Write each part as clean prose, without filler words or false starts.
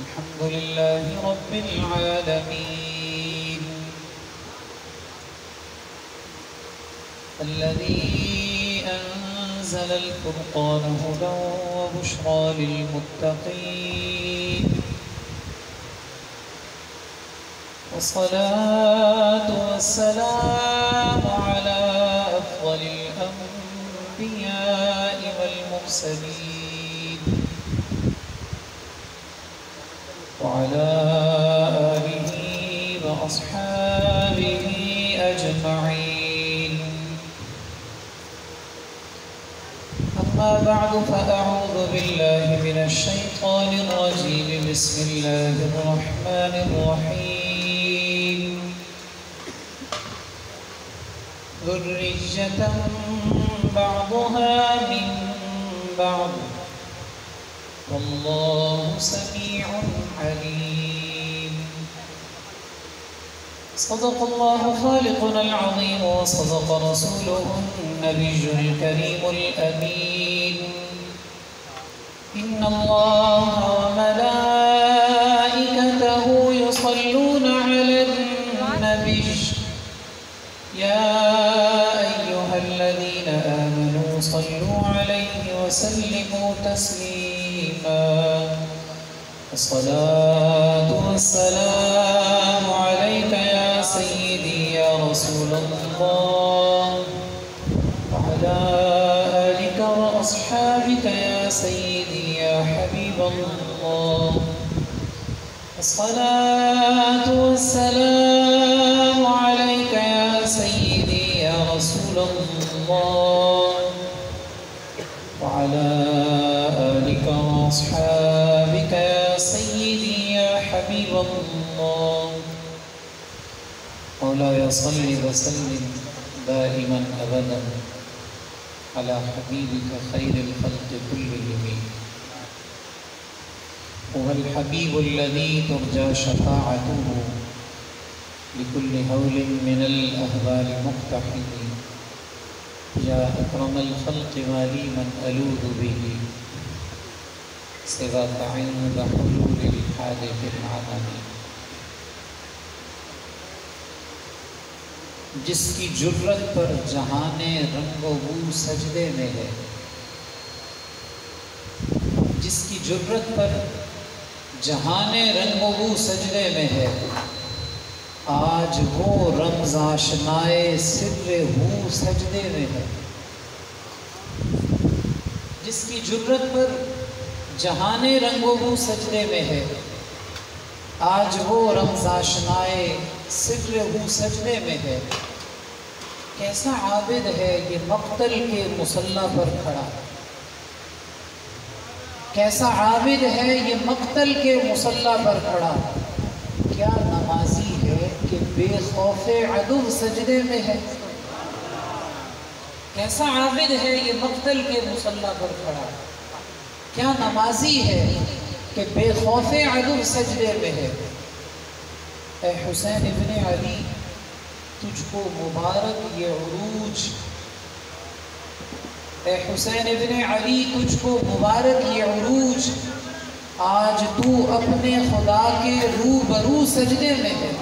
الحمد لله رب العالمين الذي أنزل الفرقان هدى وبشرى للمتقين والصلاة والسلام على أفضل الأنبياء والمرسلين وعلى آله وأصحابه أجمعين. أما بعد فأعوذ بالله من الشيطان الرجيم. بسم الله الرحمن الرحيم. ذرية بعضها من بعض والله سميع عليم. صدق الله خالقنا العظيم وصدق رسوله النبي الكريم الأمين. إن الله وملائكته يصلون على النبي يا أيها الذين آمنوا صلوا عليه وسلموا تسليما. الصلاة والسلام عليك يا سيدي يا رسول الله وعلى آلك وأصحابك يا سيدي يا حبيب الله. الصلاة والسلام عليك يا سيدي يا رسول الله وعلى آلك وأصحابك يا سيدي يا حبيب الله. مولاي صل وسلم دائما أبدا على حبيبك خير الخلق كلهم. هو الحبيب الذي ترجى شفاعته لكل هول من الأهوال مقتحم. يا أكرم الخلق ما لي من ألوذ به سواك عند حلول الحادث العظم. جس کی جرت پر جہان رنگ و بو سجدے میں ہے، جس کی جرت پر جہان رنگ و بو سجدے میں ہے، آج وہ رمز آشنائے سر ہو سجدے میں ہے. جس کی جرت پر جہان رنگ و بو سجدے میں ہے، آج وہ رمز آشنائے سر ہو سجدے میں ہے. کیسا عابد ہے یہ مقتل کے مصلی پر کھڑا، کیسا عابد ہے یہ مقتل کے مصلی پر کھڑا. کیا نمازی ہے کہ بے خوف عدو سجدے میں ہے. کیسا عابد ہے یہ مقتل کے مصلی پر کھڑا. کیا نمازی ہے کہ بے خوف عدو سجدے میں ہے. اے حسین ابن علی تجھ کو مبارک یہ عروج، اے حسین ابن علی تجھ کو مبارک یہ عروج. آج تو اپنے خدا کے روبرو سجدے میں ہے.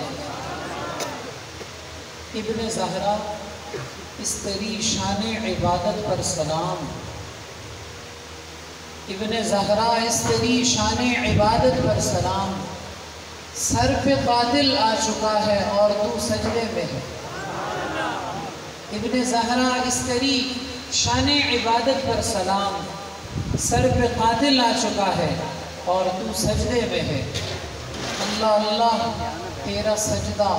ابن زہرا اس تیری شان عبادت پر سلام. ابن زہرا اس تیری شان عبادت پر سلام. سر پہ قاتل آ چکا ہے اور تو سجدے میں ہے. ابن زہرا اس تیری شان عبادت پر سلام. سر پہ قاتل آ چکا ہے اور تو سجدے میں ہے. اللہ اللہ تیرا سجدہ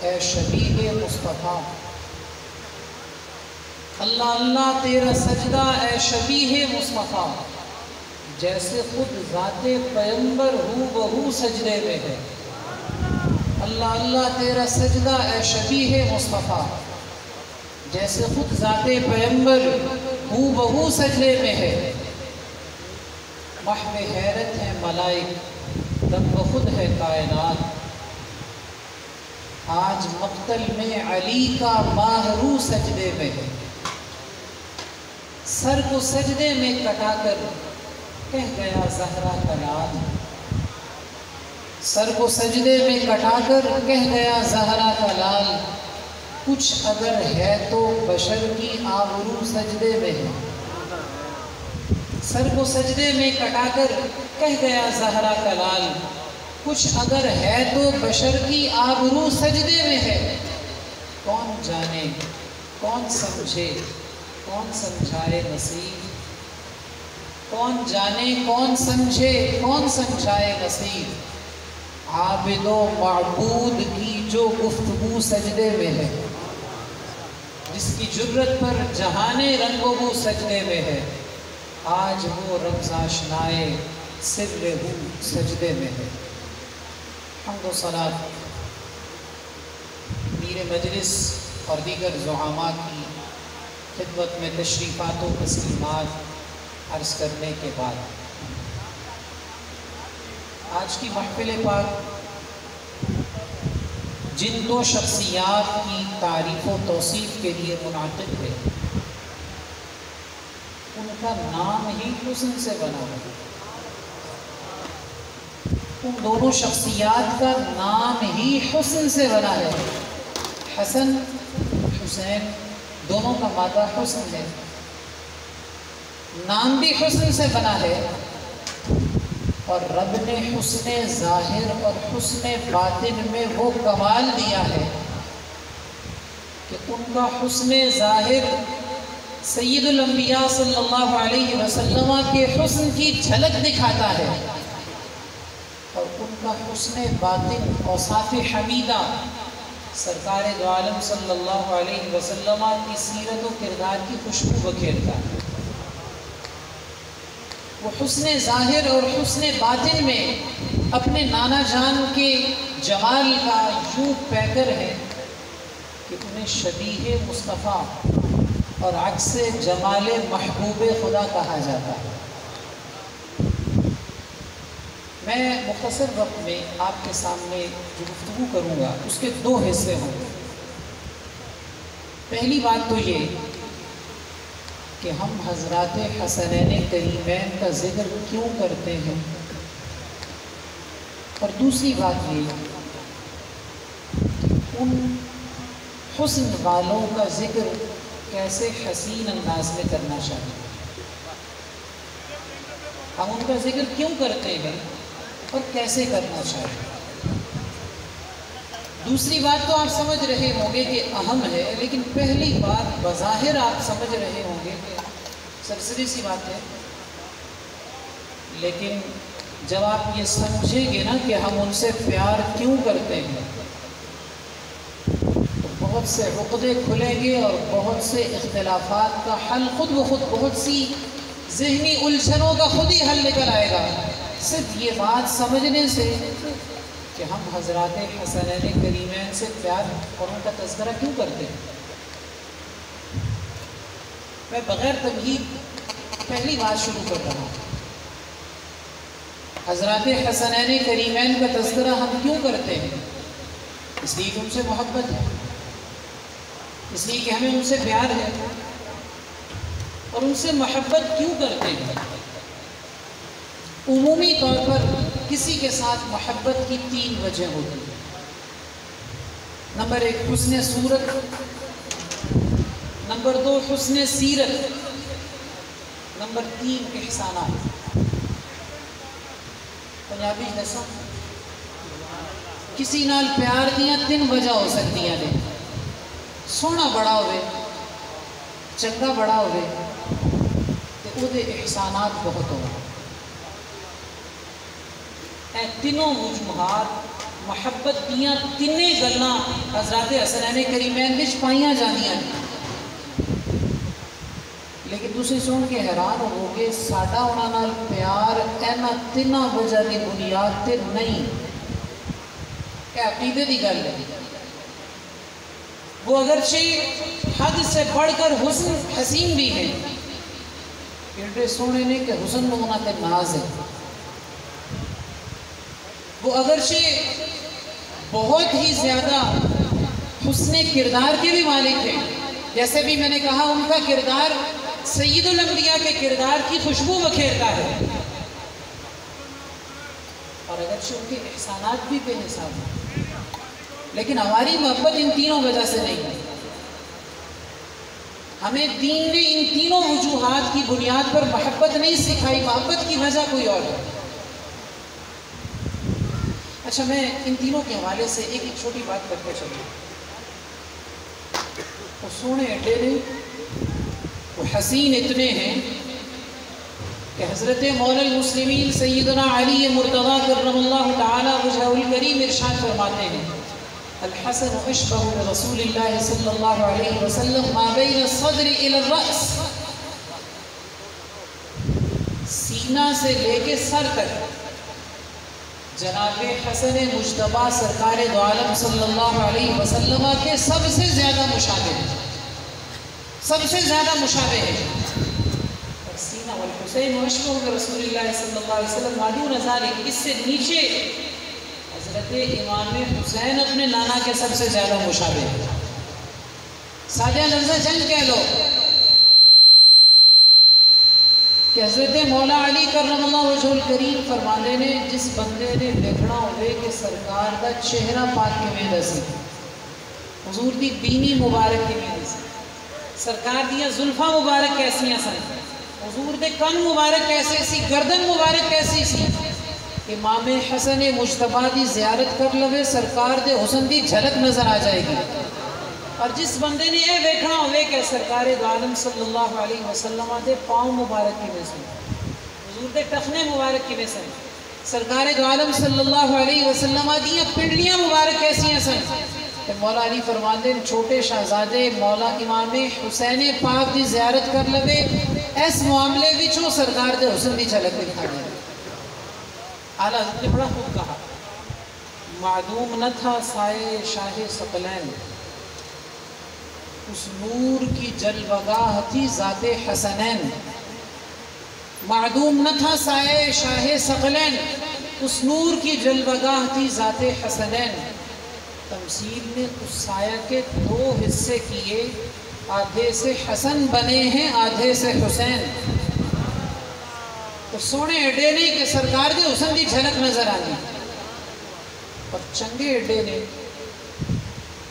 اے شبیہ مصطفیٰ. اللہ اللہ تیرا سجدہ اے شبیہ مصطفیٰ. جیسے خود ذات پیغمبر ہو بہو سجدے میں ہے. اللہ اللہ تیرا سجدہ اے شبیہ مصطفیٰ. جیسے خود ذات پیغمبر ہو بہو سجدے میں ہے. محو حیرت ہے ملائک دم بخود ہے کائنات. آج مقتل میں علی کا ماہرو سجدے میں ہے. سر کو سجدے میں کٹا کر کہہ گیا زہرا کا لال. سر کو سجدے میں کٹا کر کہہ گیا زہرا کا لال، کچھ اگر ہے تو بشر کی آبرو سجدے میں ہے۔ سر کو سجدے میں کٹا کر کہہ گیا زہرا کا لال، کچھ اگر ہے تو بشر کی آبرو سجدے میں ہے۔ کون جانے کون سمجھے کون سمجھائے نصیب، کون جانے کون سمجھے کون سمجھائے نصیب، عابد و معبود کی جو گفتگو سجدے میں ہے، جس کی جرت پر جہان رنگ و بو سجدے میں ہے، آج وہ رمز آشنائے سر ہو سجدے میں ہے۔ حمد و صلاۃ میر مجلس اور دیگر زعماء کی خدمت میں تشریفات و تسلیمات عرض کرنے کے بعد، آج کی محفل پاک جن دو شخصیات کی تعریف و توصیف کے لیے منعقد ہے، ان کا نام ہی حسن سے بنا ہے۔ ان دونوں شخصیات کا نام ہی حسن سے بنا ہے۔ حسن حسین دونوں کا مادہ حسن ہے، نام بھی حسن سے بنا ہے، اور رب نے حسن ظاہر اور حسن باطن میں وہ کمال دیا ہے کہ ان کا حسن ظاہر سید الانبیاء صلی اللہ علیہ وسلم کے حسن کی جھلک دکھاتا ہے، اور ان کا حسن باطن اوصاف حمیدہ سرکار دو عالم صلی اللہ علیہ وسلم کی سیرت و کردار کی خوشبو بکھیرتا ہے۔ وہ حسن ظاہر اور حسن باطن میں اپنے نانا جان کے جمال کا یوں پیکر ہے کہ انہیں شبیہ مصطفیٰ اور عکس جمال محبوب خدا کہا جاتا ہے۔ میں مختصر وقت میں آپ کے سامنے جو گفتگو کروں گا اس کے دو حصے ہوں گے۔ پہلی بات تو یہ کہ ہم حضرات حسنین کریمین کا ذکر کیوں کرتے ہیں، اور دوسری بات یہ ان حسن والوں کا ذکر کیسے حسین انداز میں کرنا چاہیے، ہم ان کا ذکر کیوں کرتے ہیں اور کیسے کرنا چاہیے۔ دوسری بات تو آپ سمجھ رہے ہوں گے کہ اہم ہے، لیکن پہلی بات بظاہر آپ سمجھ رہے ہوں گے کہ سرسری سی بات ہے، لیکن جب آپ یہ سمجھیں گے نا کہ ہم ان سے پیار کیوں کرتے ہیں، تو بہت سے عقدے کھلیں گے اور بہت سے اختلافات کا حل خود بخود، بہت سی ذہنی الجھنوں کا خود ہی حل نکل آئے گا، صرف یہ بات سمجھنے سے کہ ہم حضرات حسنین کریمین سے پیار اور ان کا تذکرہ کیوں کرتے ہیں۔ میں بغیر تمہید پہلی بات شروع کر رہا ہوں۔ حضرات حسنین کریمین کا تذکرہ ہم کیوں کرتے ہیں؟ اس لیے کہ ان سے محبت ہے، اس لیے کہ ہمیں ان سے پیار ہے۔ اور ان سے محبت کیوں کرتے ہیں؟ عمومی طور پر کسی کے ساتھ محبت کی تین وجہ ہوتی ہیں۔ نمبر ایک حسن صورت، نمبر دو حسن سیرت، نمبر تین احسانات۔ پنجابی دساں کسی نال پیار دیاں تین وجہ ہو سکتی ہیں، سونا بڑا ہوئے، چنگا بڑا ہوئے، تے او دے احسانات بہت ہوئے۔ اے تینوں وجوہات محبت دیاں تینے گلاں حضرات حسنین کریمین وچ پائیاں جاندیاں ہیں، لیکن تسی سن کے حیران ہو گے ساڈا انہاں نال پیار اینا تیناں وجہ دی بنیاد تے نہیں، اے عقیدے دی گل ہے۔ وہ اگرچہ حد سے بڑھ کر حسین بھی ہیں، ایڈے سونے نے کہ حسن میں انہاں تے ناز ہے۔ وہ اگرچہ بہت ہی زیادہ حسن کردار کے بھی مالک ہیں، جیسے بھی میں نے کہا ان کا کردار سید الانبیاء کے کردار کی خوشبو بکھیرتا ہے، اور اگرچہ ان کے احسانات بھی بے حساب ہیں، لیکن ہماری محبت ان تینوں وجہ سے نہیں ہے۔ ہمیں دین نے ان تینوں وجوہات کی بنیاد پر محبت نہیں سکھائی، محبت کی وجہ کوئی اور ہے۔ اچھا، میں ان تینوں کے حوالے سے ایک چھوٹی بات کرتے چلوں۔ وہ سونے اڈے نے، وہ حسین اتنے ہیں کہ حضرت مولا المسلمین سیدنا علی مرتضیٰ کرم اللہ تعالی وجہہ الکریم ارشاد فرماتے ہیں، الحسن اشبہ برسول اللہ صلی اللہ علیہ وسلم ما بین الصدر الی الرأس، سینہ سے لے کے سر تک جناب حسن مجتبیٰ سرکار دو عالم صلی اللہ علیہ وسلم کے سب سے زیادہ مشابہ ہیں، سب سے زیادہ مشابہ ہیں۔ اور سینہ والحسین اشبہ برسول اللہ صلی اللہ علیہ وسلم معدون ذالک، اس سے نیچے حضرت امام حسین اپنے نانا کے سب سے زیادہ مشابہ ہیں۔ سادہ لفظ جنگ کہہ لو کہ حضرت مولا علی کرم اللہ وجہ الکریم فرمانے نے، جس بندے نے دیکھنا ہوئے کہ سرکار دا چہرہ پاک کے میں دسی، حضور دی بینی مبارک کے میں دسی، سرکار دیا زلفہ مبارک کیسیاں سن، حضور دے کن مبارک کیسے سی، گردن مبارک کیسی سی، امام حسن مجتبیٰ دی زیارت کر لوے سرکار دے حسن دی جھلک نظر آ جائے گی۔ اور جس بندے نے یہ دیکھنا ہوئے کہ سرکار دو عالم صلی اللہ علیہ وسلم دے پاؤں مبارک کی میں سن، حضور دے ٹخنے مبارک کی میں سن، سرکار دو عالم صلی اللہ علیہ وسلم دیا پنڈلیاں مبارک کیسی ہیں سن، کہ مولا علی فرماندے چھوٹے شہزادے مولا امام حسین پاک دی زیارت کر لوے اس معاملے وچوں سرکار دے حسن دی جھلک دکھا دے۔ اعلیٰ حضرت نے بڑا خوب کہا، معدوم نہ تھا سائے شاہ ثقلین، اس نور کی جلوگاہ تھی ذات حسنین، معدوم نہ تھا سائے شاہ ثقلین، اس نور کی جلوگاہ تھی ذات حسنین۔ تمثیل نے اس سایہ کے دو حصے کیے، آدھے سے حسن بنے ہیں آدھے سے حسین۔ تو سونے اڈے نے کہ سرکار دے حسن دی جھلک نظر آنی، اور چنگے اڈے نے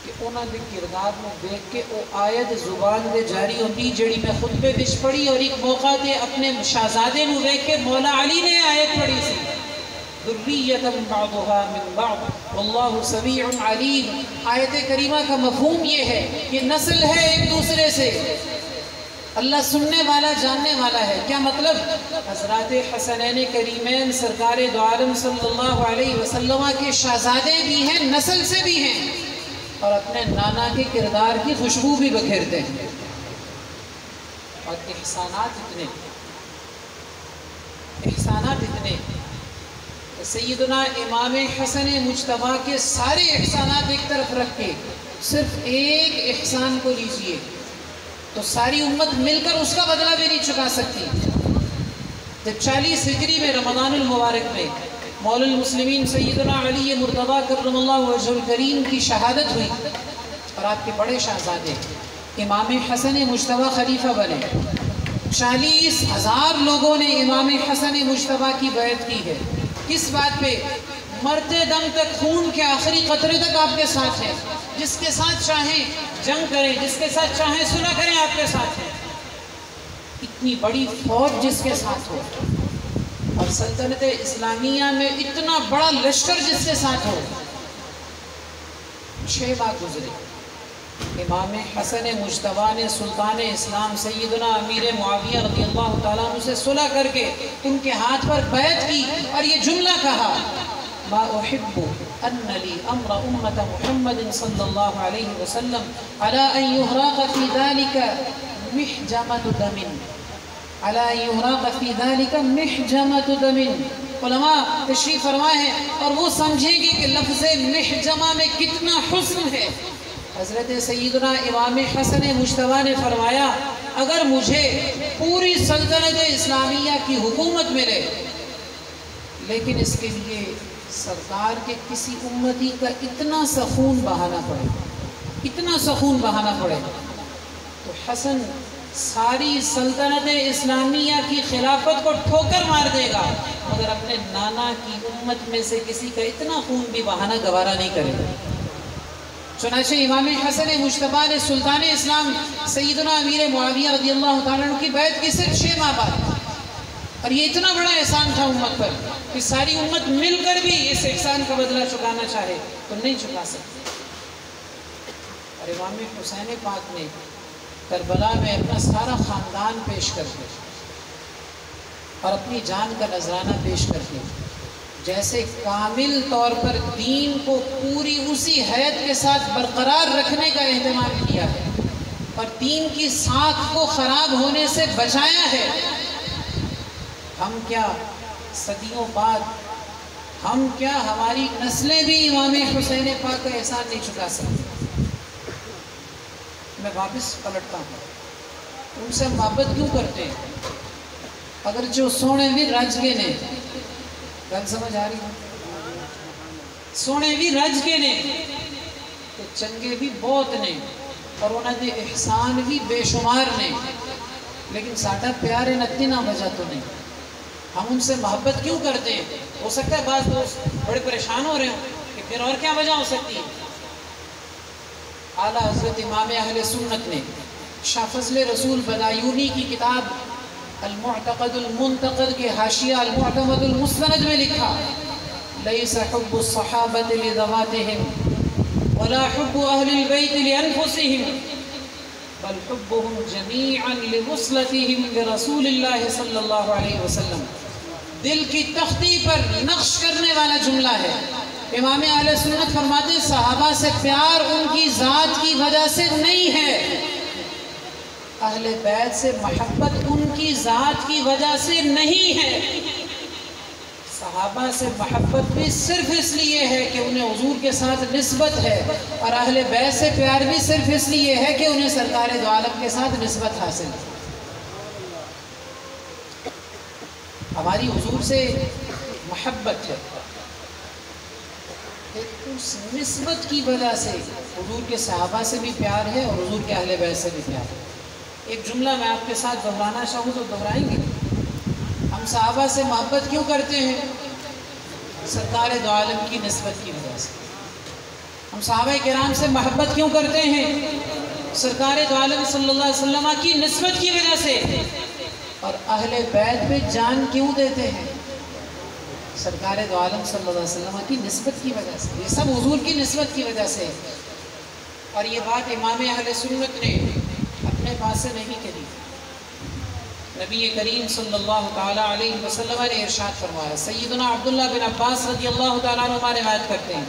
کہ انہاں دے کردار میں دیکھ کے او آیت زبان دے جاری ہوندی جڑی میں خطبے وچ پڑھی، اور ایک موقع تے اپنے شہزادے نو دیکھ کے مولا علی نے آیت پڑھی سی، ذریۃ بعضها من بعض واللہ سمیع علیم۔ آیت کریمہ کا مفہوم یہ ہے کہ نسل ہے ایک دوسرے سے، اللہ سننے والا جاننے والا ہے۔ کیا مطلب؟ حضرات حسنین کریمین سرکار دو عالم صلی اللہ علیہ وسلم کے شہزادے بھی ہیں، نسل سے بھی ہیں، اور اپنے نانا کے کردار کی خوشبو بھی بکھیرتے ہیں، اور احسانات اتنے سیدنا امام حسن مجتبیٰ کے سارے احسانات ایک طرف رکھ کے صرف ایک احسان کو لیجئے تو ساری امت مل کر اس کا بدلہ بھی نہیں چکا سکتی۔ جب 40 ہجری میں رمضان المبارک میں مولا المسلمین سیدنا علی مرتضیٰ کرم اللہ وجہ الکریم کی شہادت ہوئی، اور آپ کے بڑے شہزادے امام حسن مجتبیٰ خلیفہ بنے، 40,000 لوگوں نے امام حسن مجتبیٰ کی بیعت کی ہے۔ کس بات پہ؟ مرتے دم تک، خون کے آخری قطرے تک آپ کے ساتھ ہیں، جس کے ساتھ چاہیں جنگ کریں، جس کے ساتھ چاہیں صلح کریں، آپ کے ساتھ ہیں۔ اتنی بڑی فوج جس کے ساتھ ہو، اور سلطنت اسلامیہ میں اتنا بڑا لشکر جس کے ساتھ ہو، 6 ماہ گزرے، امام حسن مجتبیٰ نے سلطان اسلام سیدنا امیر معاویہ رضی اللہ تعالیٰ عنہ سے صلح کر کے ان کے ہاتھ پر بیعت کی، اور یہ جملہ کہا، ما احب ان لی امر امت محمد صلی اللہ علیہ وسلم علی ان یحرق فی ذلک محجمۃ دم، علی ان یحرق فی ذلک محجمۃ دم۔ علماء تشریف فرمائے ہیں اور وہ سمجھیں گے کہ لفظ محجمہ میں کتنا حسن ہے۔ حضرت سیدنا امام حسن مجتبیٰ نے فرمایا، اگر مجھے پوری سلطنت اسلامیہ کی حکومت ملے لیکن اس کے لیے سرکار کے کسی امتی کا اتنا سا خون بہانا پڑے، اتنا سا خون بہانا پڑے، تو حسن ساری سلطنت اسلامیہ کی خلافت کو ٹھوکر مار دے گا، مگر اپنے نانا کی امت میں سے کسی کا اتنا خون بھی بہانا گوارا نہیں کرے گا۔ چنانچہ امام حسن مجتبیٰ نے سلطان اسلام سیدنا امیر معاویہ رضی اللہ تعالیٰ عنہ کی بیعت کی صرف 6 ماہ بعد، اور یہ اتنا بڑا احسان تھا امت پر کہ ساری امت مل کر بھی اس احسان کا بدلہ چکانا چاہے تو نہیں چکا سکتے۔ اور امام حسین پاک نے کربلا میں اپنا سارا خاندان پیش کر کے اور اپنی جان کا نذرانہ پیش کر کے جیسے کامل طور پر دین کو پوری اسی حیت کے ساتھ برقرار رکھنے کا اہتمام کیا ہے اور دین کی ساکھ کو خراب ہونے سے بچایا ہے، ہم کیا صدیوں بعد، ہم کیا ہماری نسلیں بھی امام حسین پاک کا احسان نہیں چکا سکتے۔ میں واپس پلٹتا ہوں، ان سے محبت کیوں کرتے ہیں؟ اگر جو سونے بھی رج کے نے، گل سمجھ آ رہی ہے؟ سونے بھی رج کے نے تو چنگے بھی بہت نے اور انہوں نے احسان بھی بے شمار نے، لیکن ساڈا پیار نتی نہ وجہ تو نہیں۔ ہم ان سے محبت کیوں کرتے ہیں؟ ہو سکتا ہے بعض دوست بڑے پریشان ہو رہے ہوں کہ پھر اور کیا وجہ ہو سکتی ہے۔ اعلیٰ حضرت امام اہل سنت نے شاہ فضل رسول بدایونی کی کتاب المعتقد المنتقد کے حاشیہ المعتمد المستند میں لکھا، لیس حب الصحابۃ لذواتہم ولا حب اہل البیت لانفسہم بل حبهم جميعا لوصلتهم برسول اللہ صلی اللہ علیہ وسلم۔ دل کی تختی پر نقش کرنے والا جملہ ہے۔ امام اہل سنت فرماتے ہیں صحابہ سے پیار ان کی ذات کی وجہ سے نہیں ہے، اہل بیت سے محبت ان کی ذات کی وجہ سے نہیں ہے۔ صحابہ سے محبت بھی صرف اس لیے ہے کہ انہیں حضور کے ساتھ نسبت ہے، اور اہل بیت سے پیار بھی صرف اس لیے ہے کہ انہیں سرکار دو عالم کے ساتھ نسبت حاصل ہے۔ ہماری حضور سے محبت ہے، اس نسبت کی وجہ سے حضور کے صحابہ سے بھی پیار ہے اور حضور کے اہل بیت سے بھی پیار ہے۔ ایک جملہ میں آپ کے ساتھ دہرانا چاہوں تو دہرائیں گے؟ ہم صحابہ سے محبت کیوں کرتے ہیں؟ سرکار دو عالم کی نسبت کی وجہ سے۔ ہم صحابہ کرام سے محبت کیوں کرتے ہیں؟ سرکار دو عالم صلی اللہ علیہ وسلم کی نسبت کی وجہ سے۔ اور اہل بیت پہ جان کیوں دیتے ہیں؟ سرکار دو عالم صلی اللہ علیہ وسلم کی نسبت کی وجہ سے۔ یہ سب حضور کی نسبت کی وجہ سے، اور یہ بات امام اہل سنت نے اپنے پاس سے نہیں کہی۔ نبی کریم صلی اللہ تعالیٰ علیہ وسلم نے ارشاد فرمایا، سیدنا عبداللہ بن عباس رضی اللہ تعالیٰ عنہ روایت کرتے ہیں،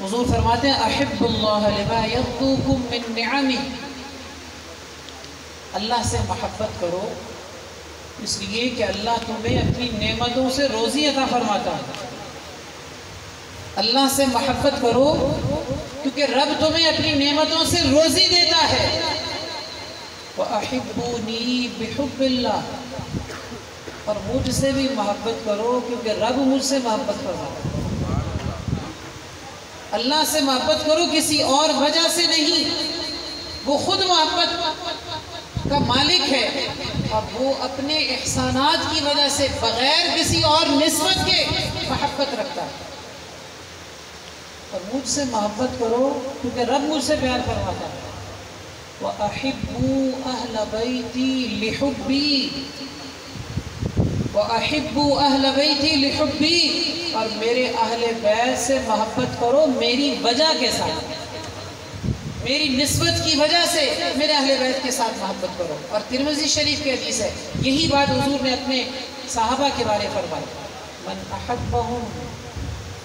حضور فرماتے ہیں احب اللہ لما یغدوکم من نعمہ، اللہ سے محبت کرو اس لیے کہ اللہ تمہیں اپنی نعمتوں سے روزی عطا فرماتا ہے۔ اللہ سے محبت کرو کیونکہ رب تمہیں اپنی نعمتوں سے روزی دیتا ہے۔ وَأَحِبُّونِي بِحُبِّ اللَّهِ، اور مجھ سے بھی محبت کرو کیونکہ رب مجھ سے محبت فرماتا ہے۔ اللہ سے محبت کرو کسی اور وجہ سے نہیں، وہ خود محبت کا مالک ہے اور وہ اپنے احسانات کی وجہ سے بغیر کسی اور نسبت کے محبت رکھتا ہے۔ اور مجھ سے محبت کرو کیونکہ رب مجھ سے پیار فرماتا ہے۔ وَأَحِبُّوا أَهْلَ بَيْتِي لِحُبِّي، وَأَحِبُّوا أَهْلَ بَيْتِي لِحُبِّي، اور میرے اہل بیت سے محبت کرو میری وجہ کے ساتھ، میری نسبت کی وجہ سے میرے اہل بیت کے ساتھ محبت کرو۔ اور ترمذی شریف کی حدیث ہے، یہی بات حضور نے اپنے صحابہ کے بارے فرمائی، من احبہم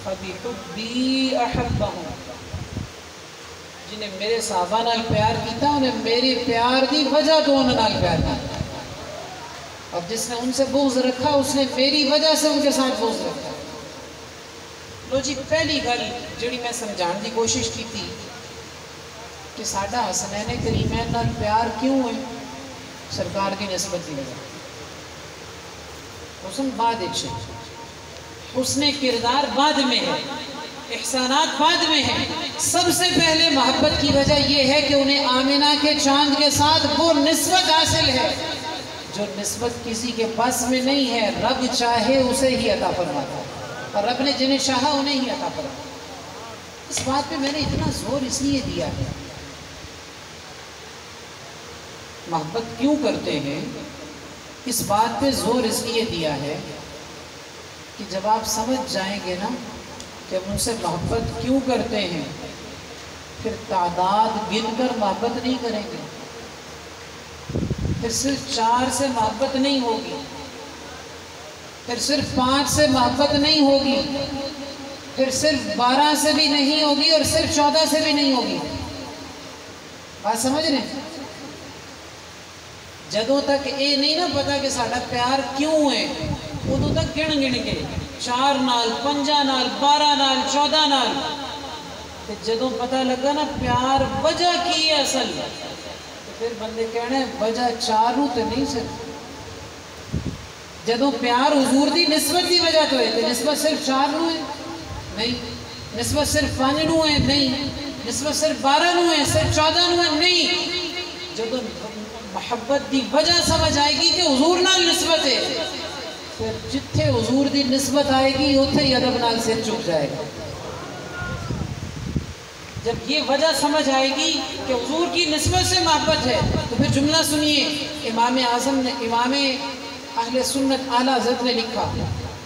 فبحبی احبہم، جنہیں میرے صحابہ نال پیار کیتا انہیں میری پیار دی وجہ تو انہیں نال پیار کیتا، اور جس نے ان سے بغض رکھا اس نے میری وجہ سے ان کے ساتھ بغض رکھا۔ لو جی، پہلی گل جڑی میں سمجھان دی کوشش کی تھی کہ ساڈا حسنین کریمین نال پیار کیوں ہے؟ سرکار کی نسبت دی وجہ۔ حسن بعد ایک شے، حسن کردار بعد میں ہے، احسانات بعد میں ہیں. سب سے پہلے محبت کی وجہ یہ ہے کہ انہیں آمنہ کے چاند کے ساتھ وہ نسبت حاصل ہے جو نسبت کسی کے پاس میں نہیں ہے. رب چاہے اسے ہی عطا فرماتا ہے اور رب نے جنہیں چاہا انہیں ہی عطا فرماتا. اس بات پہ میں نے اتنا زور اس لیے دیا ہے. محبت کیوں کرتے ہیں اس بات پہ زور اس لیے دیا ہے کہ جب آپ سمجھ جائیں گے نا کہ ہم ان سے محبت کیوں کرتے ہیں پھر تعداد گن کر محبت نہیں کریں گے. پھر صرف 4 سے محبت نہیں ہوگی, پھر صرف 5 سے محبت نہیں ہوگی, پھر صرف 12 سے بھی نہیں ہوگی اور صرف 14 سے بھی نہیں ہوگی. بات سمجھ رہے ہیں؟ جدوں تک یہ نہیں نا پتا کہ ساڈا پیار کیوں ہے ادوں تک گن کے 4 نال 5 نال 12 نال 14 نال تے جدوں پتہ لگا نا پیار وجہ کی ہے اصل تو پھر بندے کہنے وجہ 4 نو تے نہیں صرف. جدوں پیار حضور دی نسبت دی وجہ تو ہے تے نسبت صرف 4 نو ہے نہیں, نسبت صرف 5 نو ہے نہیں, نسبت صرف 12 نو ہے صرف 14 نو ہے نہیں. جدوں محبت دی وجہ سمجھ آئے گی کہ حضور نال نسبت ہے پھر جتھے حضور دی نسبت آئے گی اتھے ہی ادب نال سر چک جائے گا. جب یہ وجہ سمجھ آئے گی کہ حضور کی نسبت سے محبت ہے تو پھر جملہ سنیے. امام اعظم نے, امام اہل سنت اعلیٰ حضرت نے لکھا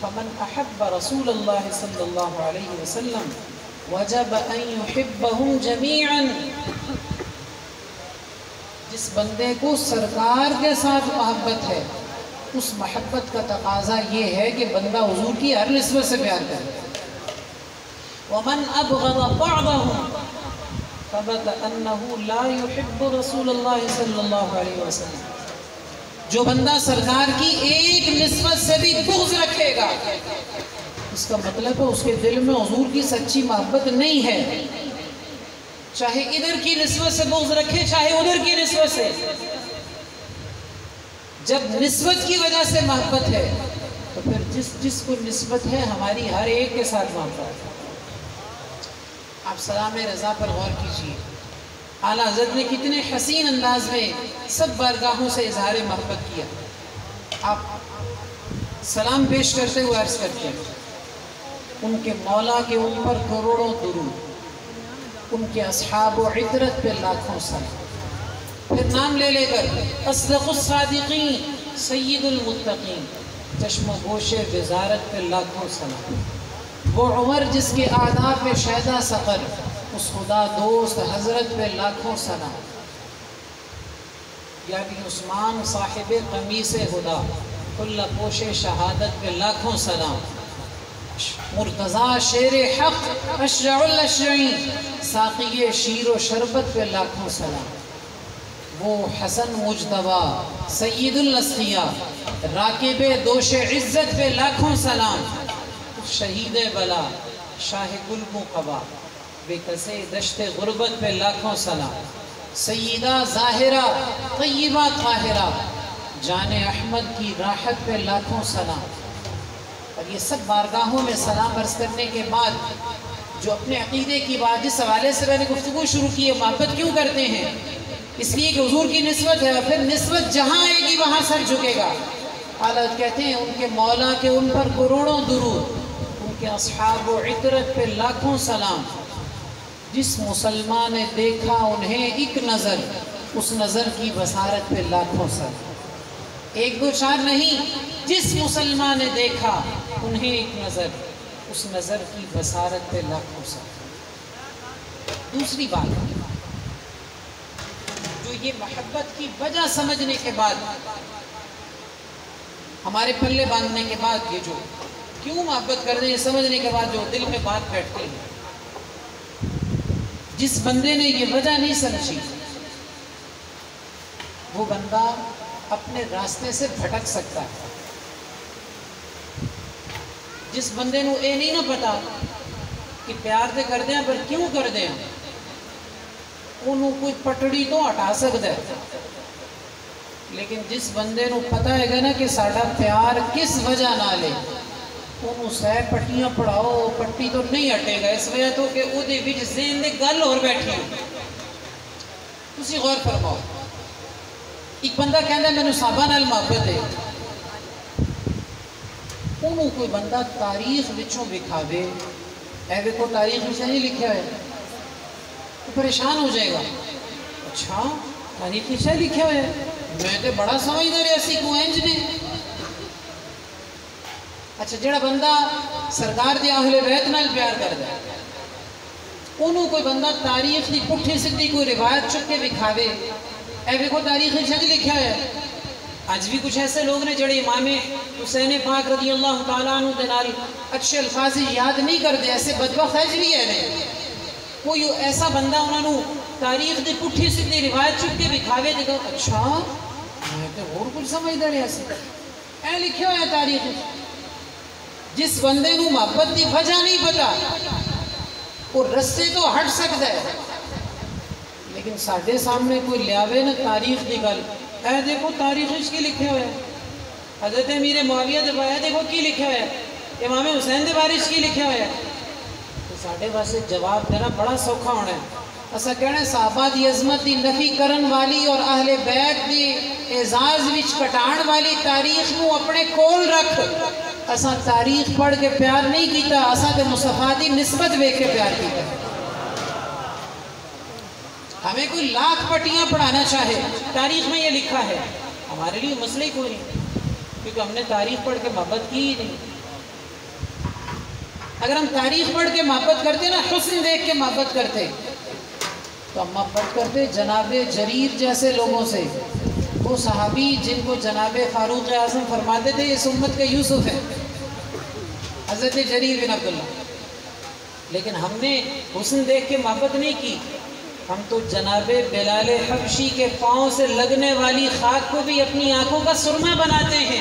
فمن احب رسول اللہ صلی اللہ علیہ وسلم وجب ان يحبهم جميعا. جس بندے کو سرکار کے ساتھ محبت ہے اس محبت کا تقاضا یہ ہے کہ بندہ حضور کی ہر نسبت سے پیار کرے. ومن ابغض بعضهم ثبت انه لا يحب رسول اللہ صلی اللہ علیہ وسلم. جو بندہ سرکار کی ایک نسبت سے بھی بغض رکھے گا اس کا مطلب ہے اس کے دل میں حضور کی سچی محبت نہیں ہے. چاہے ادھر کی نسبت سے بغض رکھے چاہے ادھر کی نسبت سے. جب نسبت کی وجہ سے محبت ہے تو پھر جس کو نسبت ہے ہماری ہر ایک کے ساتھ محبت ہے. آپ سلام رضا پر غور کیجیے. اعلیٰ حضرت نے کتنے حسین انداز میں سب بارگاہوں سے اظہار محبت کیا. آپ سلام پیش کرتے ہوئے عرض کرتے ہیں ان کے مولا کے ان پر کروڑوں درود, ان کے اصحاب و عطرت پہ لاکھوں سلام. پھر نام لے لے کر اصدق الصادقین سید المتقین چشم و گوش وزارت پہ لاکھوں سلام. وہ عمر جس کے آداب پہ شیدا سقر اس خدا دوست حضرت پہ لاکھوں سلام. یعنی عثمان صاحب قمیص ہدا کل پوش شہادت پہ لاکھوں سلام. مرتضیٰ شیر حق اشرع الاشرعین ساقی شیر و شربت پہ لاکھوں سلام. وہ حسن مجتبیٰ سید الاسقیاء راکب دوش عزت پہ لاکھوں سلام. شہید بلا شاہ گل مقبا بے کسے دشت غربت پہ لاکھوں سلام. سیدہ ظاہرہ طیبہ طاہرہ جان احمد کی راحت پہ لاکھوں سلام. اور یہ سب بارگاہوں میں سلام عرض کرنے کے بعد جو اپنے عقیدے کی بات جس حوالے سے میں نے گفتگو شروع کی ہے محبت کیوں کرتے ہیں اس لیے کہ حضور کی نسبت ہے اور پھر نسبت جہاں آئے گی وہاں سر جھکے گا. حالت کہتے ہیں ان کے مولا کے ان پر کروڑوں درود, ان کے اصحاب و عطرت پہ لاکھوں سلام. جس مسلمان نے دیکھا انہیں ایک نظر اس نظر کی بصارت پہ لاکھوں سلام. 1 2 4 نہیں, جس مسلمان نے دیکھا انہیں ایک نظر اس نظر کی بصارت پہ لاکھوں سلام. دوسری بات جو یہ محبت کی وجہ سمجھنے کے بعد ہمارے پلے باندھنے کے بعد یہ جو کیوں محبت کرتے ہیں سمجھنے کے بعد جو دل میں بات بیٹھتے ہیں, جس بندے نے یہ وجہ نہیں سمجھی وہ بندہ اپنے راستے سے بھٹک سکتا ہے. جس بندے نو اے نہیں نہ پتا کہ پیار دے کر دیں پر کیوں کر دیں انہوں کوئی پٹڑی تو ہٹا سکتا ہے, لیکن جس بندے نو پتا ہے گا نا کہ ساڈا پیار کس وجہ نہ لے انہوں سہ پٹیاں پڑھاؤ پٹی تو نہیں ہٹے گا، اس وجہ تو کہ وہ دے وچ ذہن دے گل اور بیٹھی ہو۔ تسی غور فرماؤ، ایک بندہ کہندا ہے مینوں صحابہ نال محبت ہے، انہوں کوئی بندہ تاریخ وچوں وکھاوے اے ویکھو تاریخ وچ نہیں لکھیا ہے تو پریشان ہو جائے گا۔ اچھا تاریخ وچ لکھیا ہوا ہے، میں تے بڑا سمجھدا رہیا سی کو انج نے۔ اچھا جڑا بندہ سرکار دے اہل بیت نال پیار کردا ہے، انہوں کوئی بندہ تاریخ دی پٹھی سدھی کوئی روایت چک کے وکھاوے اے ویکھو تاریخ وچ لکھیا ہے۔ آج بھی کچھ ایسے لوگ نے جڑے امام حسین پاک رضی اللہ تعالیٰ عنہ دے نال اچھے الفاظ یاد نہیں کرتے، ایسے بدبخت اج بھی ہے۔ کوئی ایسا بندہ انہوں تاریخ دی پٹھی سدھی روایت چک کے وکھاوے تے کہو اچھا میں تے اور کچھ سمجھدا رہیا سی، اے لکھیا ہوا ہے تاریخ۔ جس بندے نو محبت دی وجہ نہیں پتا وہ رستے تو ہٹ سکتا ہے، لیکن ساڈے سامنے کوئی لیاوے نا تاریخ دی گل، اے دیکھو تاریخ وچ کی لکھیا ہوا ہے، حضرت امیر معاویہ دے بارے دیکھو کی لکھیا ہوا ہے، امام حسین دے بارے کی لکھیا ہوا ہے، تو ساڈے واسطے جواب دینا بڑا سوکھا ہونا ہے۔ اسا کہنا صحابہ دی عظمت دی نفی کرن والی اور اہل بیت دی اعزاز وچ کٹان والی تاریخ نو اپنے کول رکھ، اسا تاریخ پڑھ کے پیار نہیں کیتا، اسا تے مصطفیٰ دی نسبت ویکھ کے پیار کیتا۔ ہمیں کوئی لاکھ پٹیاں پڑھانا چاہے تاریخ میں یہ لکھا ہے، ہمارے لیے مسئلہ ہی کوئی نہیں، کیونکہ ہم نے تاریخ پڑھ کے محبت کی ہی نہیں۔ اگر ہم تاریخ پڑھ کے محبت کرتے نا، حسن دیکھ کے محبت کرتے، تو ہم محبت کرتے جناب جریر جیسے لوگوں سے، وہ صحابی جن کو جناب فاروق اعظم فرماتے تھے اس امت کا یوسف ہے، حضرت جریر بن عبداللہ۔ لیکن ہم نے حسن دیکھ کے محبت نہیں کی، ہم تو جناب بلال حبشی کے پاؤں سے لگنے والی خاک کو بھی اپنی آنکھوں کا سرما بناتے ہیں،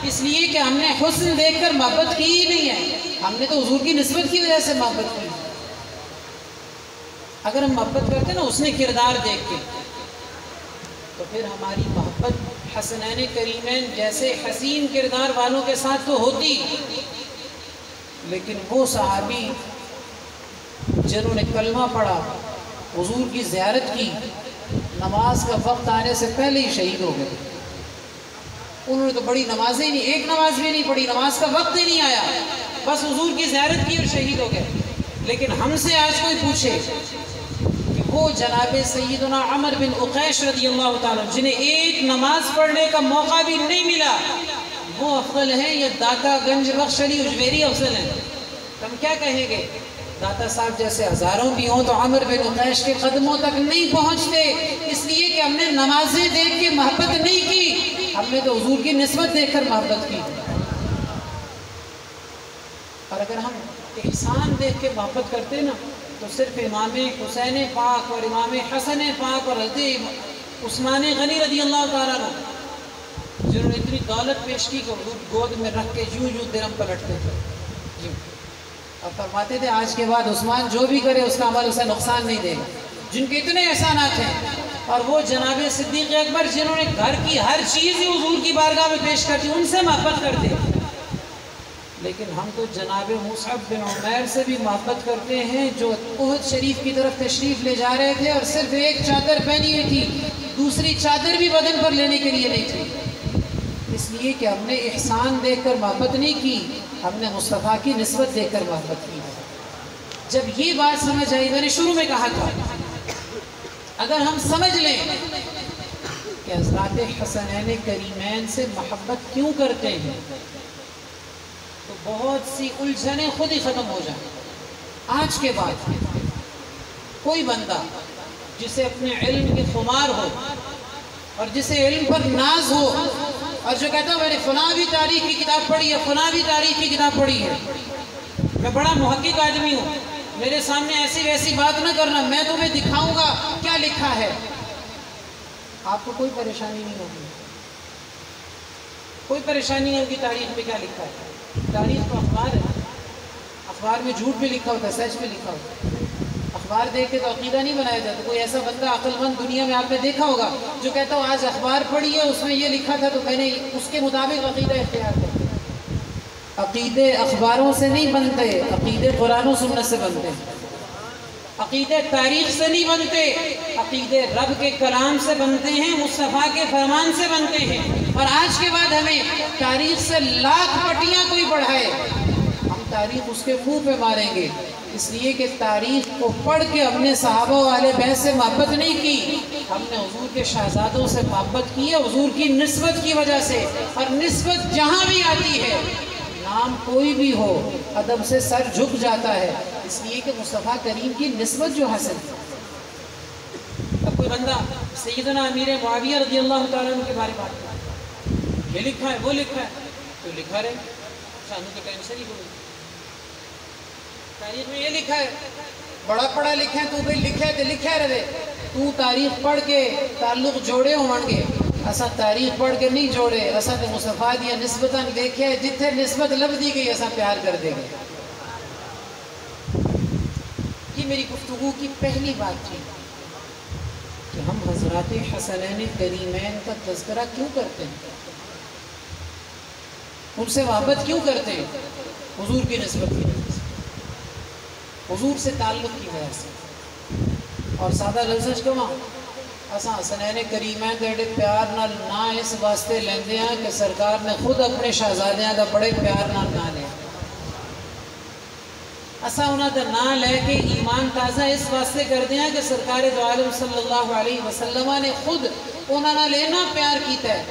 اس لیے کہ ہم نے حسن دیکھ کر محبت کی ہی نہیں ہے، ہم نے تو حضور کی نسبت کی وجہ سے محبت کی۔ اگر ہم محبت کرتے نا اس نے کردار دیکھ کے، تو پھر ہماری محبت حسنین کریمین جیسے حسین کردار والوں کے ساتھ تو ہوتی، لیکن وہ صحابی جنہوں نے کلمہ پڑھا، حضور کی زیارت کی، نماز کا وقت آنے سے پہلے ہی شہید ہو گئے، انہوں نے تو بڑی نمازیں نہیں، ایک نماز بھی نہیں پڑھی، نماز کا وقت ہی نہیں آیا، بس حضور کی زیارت کی اور شہید ہو گئے۔ لیکن ہم سے آج کوئی پوچھے کہ وہ جناب سیدنا عمر بن عقیش رضی اللہ تعالیٰ جنہیں ایک نماز پڑھنے کا موقع بھی نہیں ملا، وہ افضل ہیں یا داتا گنج بخش علی اجمیری افضل ہیں؟ ہم کیا کہیں گے؟ داتا صاحب جیسے ہزاروں بھی ہوں تو عمر بن عقیش کے قدموں تک نہیں پہنچتے، اس لیے کہ ہم نے نمازیں دیکھ کے محبت نہیں کی، ہم نے تو حضور کی نسبت دیکھ کر محبت کی۔ اور اگر ہم احسان دیکھ کے محبت کرتے نا تو صرف امام حسین پاک اور امام حسن پاک اور حضرت عثمان غنی رضی اللہ تعالیٰ عنہ جنہوں نے اتنی دولت پیش کی کہ حضور گود میں رکھ کے یوں یوں درم پلٹتے تھے، جی، اور فرماتے تھے آج کے بعد عثمان جو بھی کرے اس کا عمل اسے نقصان نہیں دے گا، جن کے اتنے احسانات ہیں۔ اور وہ جناب صدیق اکبر جنہوں نے گھر کی ہر چیز ہی حضور کی بارگاہ میں پیش کرتی، ان سے محبت کرتے، لیکن ہم تو جناب مصعب بن عمیر سے بھی محبت کرتے ہیں جو احد شریف کی طرف تشریف لے جا رہے تھے اور صرف ایک چادر پہنی ہوئی تھی، دوسری چادر بھی بدن پر لینے کے لیے نہیں تھی، اس لیے کہ ہم نے احسان دیکھ کر محبت نہیں کی، ہم نے مصطفیٰ کی نسبت دیکھ کر محبت کی۔ جب یہ بات سمجھ آئی، میں نے شروع میں کہا تھا اگر ہم سمجھ لیں کہ حضرات حسنین کریمین سے محبت کیوں کرتے ہیں تو بہت سی الجھنیں خود ہی ختم ہو جائیں۔ آج کے بعد کوئی بندہ جسے اپنے علم کے خمار ہو اور جسے علم پر ناز ہو اور جو کہتا ہے میں نے فلاں بھی تاریخ کی کتاب پڑھی ہے، فلاں بھی تاریخ کی کتاب پڑھی ہے، میں بڑا محقق آدمی ہوں، میرے سامنے ایسی ویسی بات نہ کرنا، میں تمہیں دکھاؤں گا کیا لکھا ہے، آپ کو کوئی پریشانی نہیں ہوگی، کوئی پریشانی نہیں ہوگی تاریخ میں کیا لکھا ہے۔ تاریخ تو اخبار ہے، اخبار میں جھوٹ بھی لکھا ہوتا ہے، سچ بھی لکھا ہوتا ہے، اخبار دیکھ کے تو عقیدہ نہیں بنایا جاتا۔ کوئی ایسا بندہ عقل مند دنیا میں آپ نے دیکھا ہوگا جو کہتا ہو آج اخبار پڑھی ہے اس میں یہ لکھا تھا تو میں نے اس کے مطابق عقیدہ اختیار کیا۔ عقیدے اخباروں سے نہیں بنتے، عقیدے قرآن و سنت سے بنتے ہیں، عقیدے تاریخ سے نہیں بنتے، عقیدے رب کے کلام سے بنتے ہیں، مصطفیٰ کے فرمان سے بنتے ہیں۔ اور آج کے بعد ہمیں تاریخ سے لاکھ پٹیاں کوئی پڑھائے، ہم تاریخ اس کے منہ پہ ماریں گے، اس لیے کہ تاریخ کو پڑھ کے ہم نے صحابہ و اہل بیت سے محبت نہیں کی، ہم نے حضور کے شہزادوں سے محبت کی ہے حضور کی نسبت کی وجہ سے۔ اور نسبت جہاں بھی آتی ہے، نام کوئی بھی ہو، ادب سے سر جھک جاتا ہے، اس لیے کہ مصطفیٰ کریم کی نسبت جو حاصل ہے۔ اب کوئی بندہ سیدنا امیر معاویہ رضی اللہ تعالیٰ عنہ کے بارے میں بات کرتا ہے، یہ لکھا ہے وہ لکھا ہے، تو لکھا رہے سانو کے ٹینشن ہی کوئی، تاریخ میں یہ لکھا ہے، بڑا پڑھا لکھا ہے تو بھئی لکھا ہے تو لکھا رہے، تو تاریخ پڑھ کے تعلق جوڑے ہوں گے، اسا تاریخ پڑھ کے نہیں جوڑے، اسا تو مصطفیٰ دیا نسبتاً دیکھے، جتھے نسبت لب دی گئی اسا پیار کر دے گے۔ یہ میری گفتگو کی پہلی بات تھی کہ ہم حضرات حسنین کریمین کا تذکرہ کیوں کرتے ہیں، ان سے محبت کیوں کرتے ہیں؟ حضور کی نسبت کی وجہ سے، حضور سے تعلق کی وجہ سے۔ اور سادہ لفظ کما اساں حسنین کریمین دے پیار نال نہ اس واسطے لیندے ہیں کہ سرکار نے خود اپنے شہزادیاں دا بڑے پیار نال نہ لیا، اساں انہاں دا نہ لے کے ایمان تازہ اس واسطے کردے ہیں کہ سرکار دو عالم صلی اللہ علیہ وسلم نے خود انہاں نال اینا پیار کیتا ہے،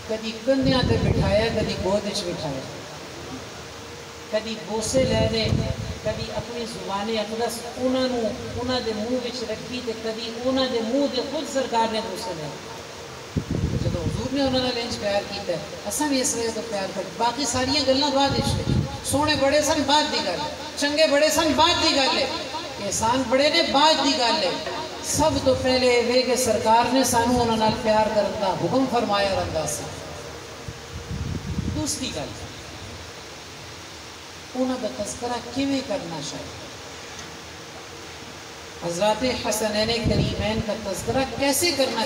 کدی کندھیاں تے بٹھایا، کدی گود وچ بٹھایا، کدی بوسے لے دے، کدی اپنی زبان اقدس انہاں دے منہ وچ رکھی تے کدی انہاں دے منہ دے خود سرکار نے بوسے لے۔ جب حضور نے انہاں نال انج پیار کیتا ہے، اساں بھی اس وجہ تو پیار کرتے۔ باقی ساریاں گلاں بعد وچ، سونے بڑے سن بعد دی گل ہے، چنگے بڑے سن بعد دی گل ہے، احسان بڑے نے بعد دی گل ہے، سب تو پہلے یہ کہ سرکار نے سانو انہاں نال پیار کرن دا حکم فرمایا رہندا سی۔ دوسری گل انہاں دا تذکرہ کیویں کرنا چاہیے، حضرات حسنین کریمین کا تذکرہ کیسے کرنا